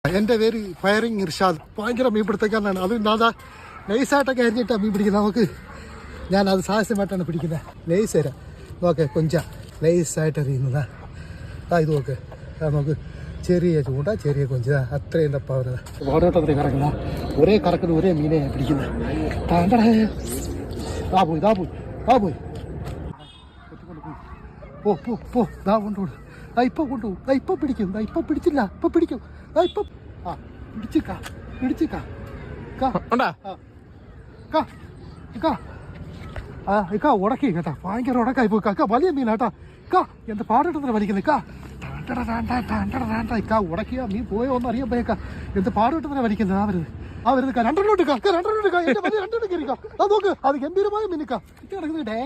എൻ്റെ പേര് ഫയറിങ് ഇർഷാദ്. ഭയങ്കര മീൻ പിടുത്തക്കാരനാണ്. അത് നാദാ നൈസായിട്ടൊക്കെ അരിഞ്ഞിട്ടാണ് മീൻ പിടിക്കുന്നത്. നമുക്ക് ഞാനത് സാഹസ്യമായിട്ടാണ് പിടിക്കുന്നത്. ലേസ് തരാം നോക്കെ കൊഞ്ച ലേസായിട്ട് എറിയുന്നതാ. ഇത് നോക്ക് നമുക്ക് ചെറിയ ചൂണ്ട ചെറിയ കൊഞ്ച അത്രയും തപ്പാവുന്നത്. ഓരോട്ടത്തിൽ കറക്കുന്ന ഒരേ കറക്കുന്ന ഒരേ മീനെ പിടിക്കുന്നത്. പോയി പോ ദാ കൊണ്ടുപോകും. ഇപ്പൊ കൊണ്ടുപോകും. ഇപ്പൊ പിടിക്കും. ഇപ്പൊ പിടിച്ചില്ല. ഇപ്പൊ പിടിക്കും. ഇപ്പൊ പിടിച്ചിക്കാ ഉടക്കി കേട്ടാ. ഭയങ്കര ഉടക്കായി പോയി കാക്ക. വലിയ മീനാട്ടാ കാ. എന്താ പാടിട്ടെന്ന് വലിക്കുന്നത് കാ. ഉടക്കിയ മീൻ പോയോ ഒന്ന് അറിയാൻ പോയേക്കാ. എന്ത് പാടിട്ടെന്നെ വലിക്കുന്നത്. ആ വരുന്നത് രണ്ടെണ്ണോട്ട് കയറിക്കാം. അത് നോക്ക്. അത് ഗംഭീരമായ മീനിക്കാ. ഡേ